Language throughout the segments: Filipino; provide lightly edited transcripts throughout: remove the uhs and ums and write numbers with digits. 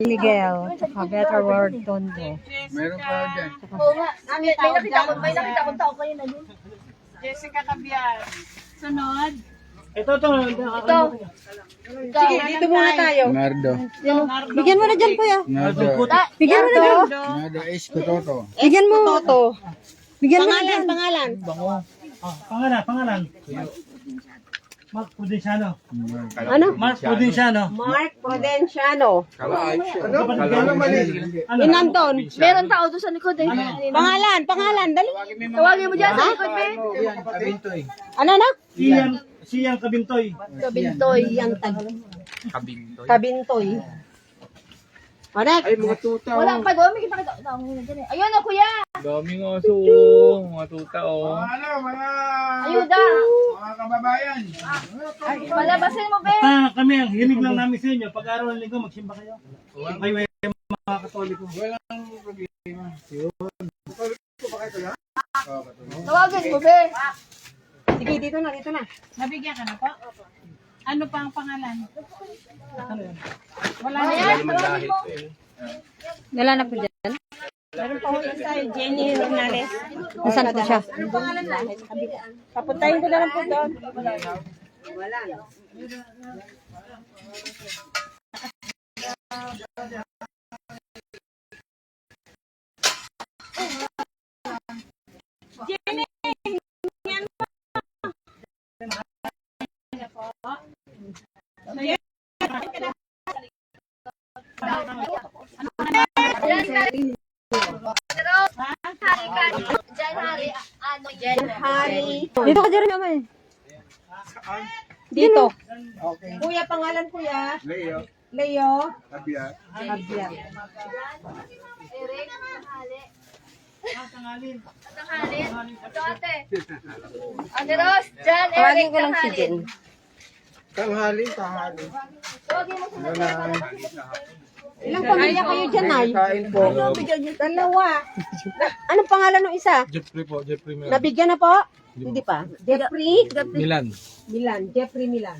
Miguel, a better word, Tondo. Meron pa dyan. Oo nga. May nakita ko tao kayo na dun. Jessica Cabias. Sunod. Ito. Ito. Sige, dito muna tayo. Nardo. Bigyan mo na dyan, kuya. Nardo. Bigyan mo na dyan. Nardo Escototo. Bigyan mo. Bigyan mo na dyan. Pangalan. Mark Prudenciano. Ano? Mark Prudenciano. Mark Prudenciano. Ano mali? Inanton. Meron tao doon sa likod eh. Pangalan. Dali. Tawagin mo dyan sa likod, be. Kabintoy. Ano na? Siyang Kabintoy. Kabintoy. Kabintoy. Anak. Ay, mga tuta. Wala pa doon. May kita-kita. Ayun na, kuya. Daming aso, mga tuta oh. Mga Ayuda. kababayan. Palabasin mo, be. Kami ang hilig lang namin sa inyo. Pag araw ng linggo, magsimba kayo. Kayo ay mga Katoliko. Walang problema. Tawagin mo, be. Sige, dito na. Nabigyan ka na po? Ano pa ang pangalan? Wala Ano na yan? yan. Tawagin mo. Wala na po dyan. Jenny Hernandez. Nasaan po siya? Papuntahin ko na lang po doon. Dito ka dyan naman. Dito. Kuya, pangalan kuya. Leo. Tabiat. Abiat. Eric, Tanghali. Ito, ate. Ate Ros, Jan, Eric, Tawagin ko lang si Tanghali. Jen. Tanghali. Tawagin mo sila. Ilang pamilya kayo dyan, Nay? Kain po. Dalawa. Anong pangalan ng isa? Jeffrey po, Jeffrey Milan. Nabigyan na po? Hindi pa. Jeffrey? Milan. Jeffrey Milan.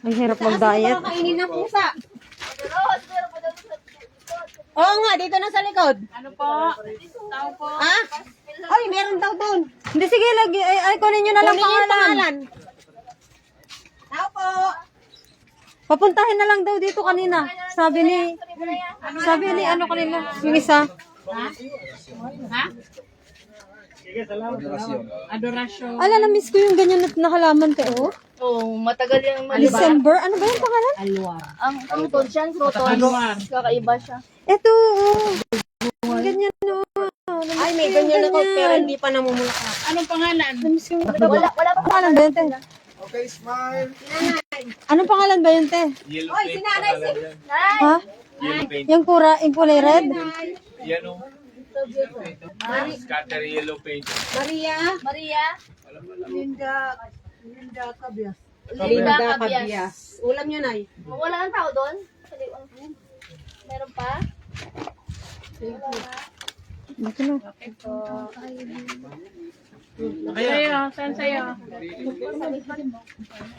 Ang hirap mag-diet. Kainin ng pusa. Ate Ros, meron pa daw sa likod. Oo nga, dito na sa likod. Ano po? Tao po. Ha? Ay, meron daw doon. Hindi, sige, lagi. Ay, kunin nyo na lang pangalan. Tao po. Papuntahin na lang daw dito kanina. Sabi ni ano kanina, yung isa. Ha? Adorasyon. Ala, na-miss ko yung ganyan na halaman te, oh. Oh, matagal yung maliban. December, ano ba yung pangalan? Ang kruton siya, kruton. Kakaiba siya. Eto, oh. Ganyan, oh. Ay, may ganyan ako, pero hindi pa namumulaklak. Anong pangalan? Na-miss ko yung Wala pa. pangalan ba yun, te? Okay, smile. Anong pangalan ba yun, te? Yellow paint pa talaga dyan. Ha? Yellow paint. Yung kulay red? Yan o. Scatter yellow paint. Maria. Linda Linda Cabias. Cabias. Ulam nyo, Nay. Wala ang tao doon? Meron pa? Ito na. Sa'yo. Saan sa'yo?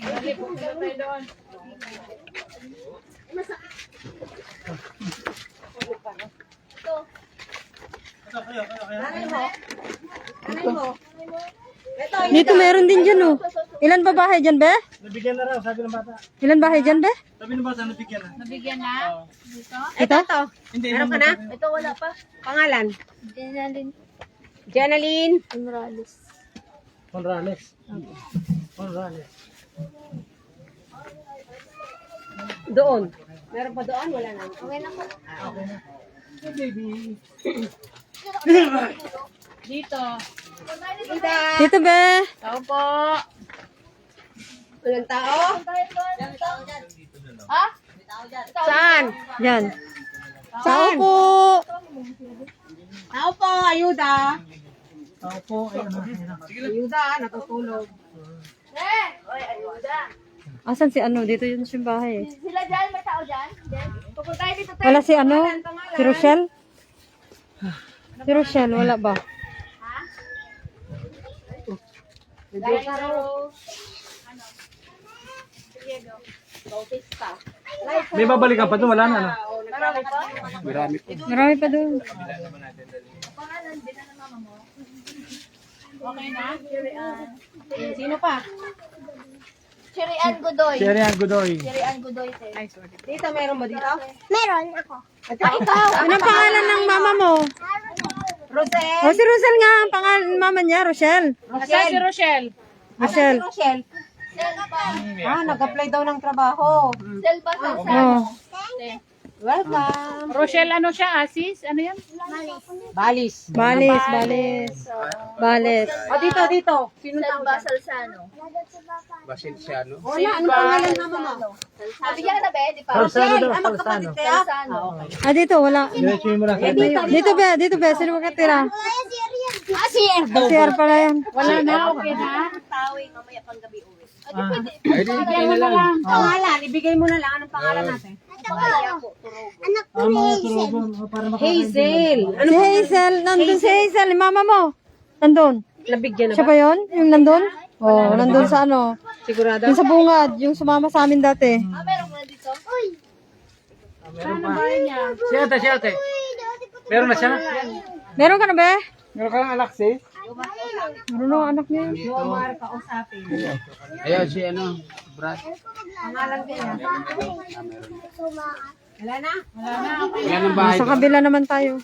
Dali po tayo doon. Ito. Dito meron din dyan, oh. Ilan ba bahay dyan, be? Nabigyan na raw, sabi ng bata. Ilan bahay dyan, be? Sabi ng bata, nabigyan na. Nabigyan na? Dito? Ito? Hindi, Meron ka na? Ito wala pa. Pangalan? Dinalin. Jenaline. Morales. Conrales. Doon. Meron pa doon? Wala na. Okay na po. Dito. Dito, be. Tao po. Walang tao? Ha? Saan? Yan. Tao po. Tao po, ayuda. Tao po, ayun na. Ayuda, natutulog. Oy, ayuda. Asan si ano? Dito yun sa bahay. Sila dyan, may tao dyan? Dyan. Pupunta tayo dito tayo. Wala si ano? Si Rochelle? Si Rochelle, wala ba? Guys, May babalikan pa doon, wala na. Ano? Marami pa doon. Okay na? Sino pa? Chirian Godoy. Sherry and Godoy. Chirian Godoy, te. Ay, sorry. Dito, meron ba dito? Meron ako. Anong pangalan ng mama mo? Rosel. O, si Rosel nga ang pangalan ng mama niya, Rochelle. Asan si Rochelle? Rochelle. Selba. Nag-apply daw ng trabaho. Selba sa Oh. Welcome. Rochelle, ano siya? Asis? Ano yan? Balis. O, dito. Selba Salsano. Basilsiano. Wala, anong pangalan ng mama mo? Bigyan ka na, be? Di pa? Salsano. Salsano. Dito, wala. Diretso mo lang. Dito, be. Sino makatira? Si Erdo. CR pala yan. Wala na, okay na. Tawing mamaya pang gabi uwi. Bigyan mo na lang. Pangalan, ibigay mo na lang. Anong pangalan natin? Ang mga turugon para makakain. Si Hazel. Nandun si Hazel, yung mama mo. Nandun. Nabigyan na ba? Siya ba yun? Yung nandun? Oo, nandun sa ano. Sigurado? Yung sa bungad, yung sumama sa amin dati. Meron mo na dito? Saan ang bahay niya? Si ate. Meron na siya? Meron ka na ba? Meron ka ng anak sis? Meron na ang anak niya. Ayan si ano, Brad. Wala na, okay. Yan ang bahay. Sa kabila naman tayo.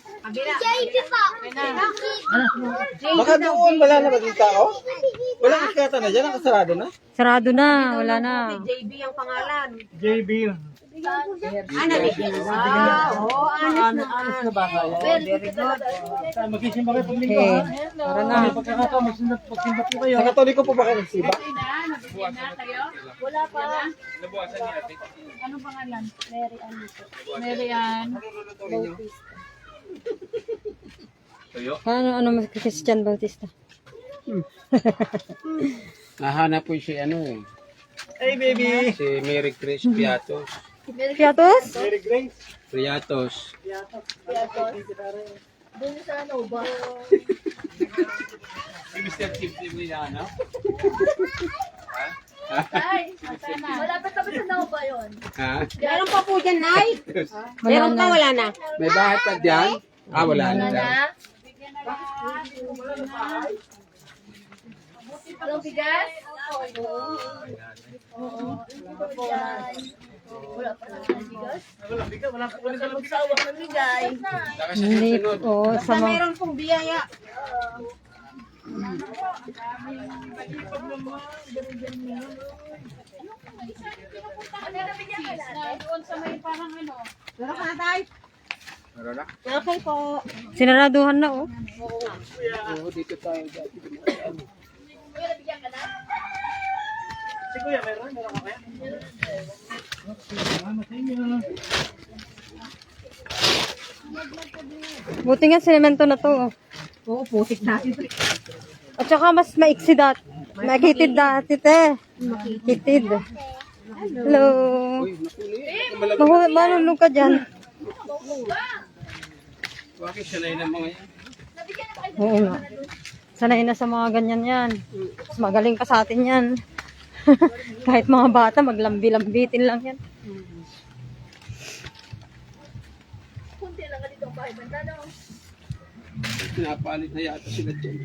Baka doon, wala na ba yung tao? Wala kata na dyan, nakasarado na. Sarado na, wala na. JB yun. Anis na ba kaya? Magsisimba kayo pag linggo. Okay. Ha? Tara na. May pagkakataon, magsimba po kayo. Sa Katoliko po ba kayo nagsiba? Okay na, nabigyan na kayo? Wala pa. Anong pangalan? Mary Ann. Ano Christian Bautista? Nahanap po si ano eh. Hey baby! Si Mary Grace Piatos. Piatos? Mary Grace. Piatos. Doon sa ano ba? Si Mr. Chip Chip niya, ano? Ay, malapit na ba sa Nova yun? Ha? Meron pa po dyan, Nay? Meron pa, wala na. May bahay pa dyan? Ah, wala na Wala dyan. na? Walang bigas? Wala pa naman bigas? Wala po ulit na Magsawa ng bigay. Saka sa Hindi susunod. po, sa mga... Pong biyaya. Ano na bigyan ka natin? Doon sa may parang ano. Meron na? Sinaraduhan na, oh. Oo, dito tayo. Kuya, nabigyan ka na? Si Kuya, meron ka kaya? Salamat sa inyo. Buti nga semento na to, oh. Oo, putik natin. At saka mas maiksi dati. Makitid dati, te. Makitid. Hello. Malulong ka dyan. Bakit sanay ng mga yan? Oo nga. Sanay na sa mga ganyan yan. Mas magaling pa sa atin yan. Kahit mga bata, maglambi-lambitin lang yan. Kunti lang ka dito ang bahay banda, no? Pinapalit na yata sila dyan.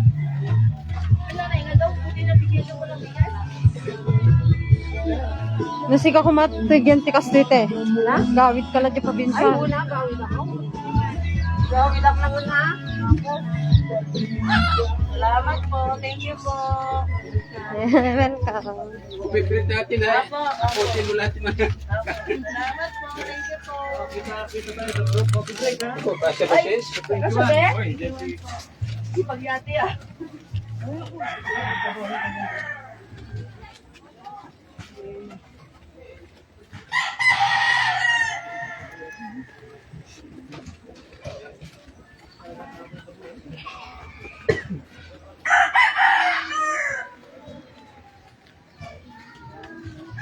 Wala na, nga daw, kunti na bigyan yung walang bigas. Nasika ko matigyan tikas dito eh. Gawid ka lang di pabinsa. Ay, una, Gawid ako. Gawid ako lang una. Salamat po. Thank you po. Welcome. Pipilit natin ha. Putin mo lahat mga. Salamat po. Thank you po. Basta ba sis? Kasabi? Oy, Jesse. Di pagyati ah.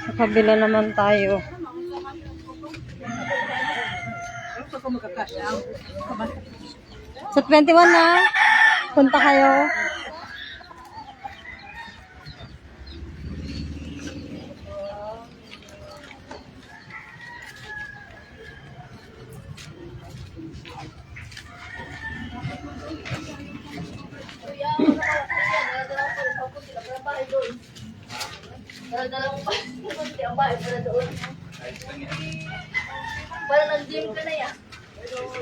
Sa kabila naman tayo. Sa 21 na, punta kayo. Dala mo pa. Ang bahay para doon. Para nag-gym ka na yan.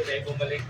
Tayo bumalik.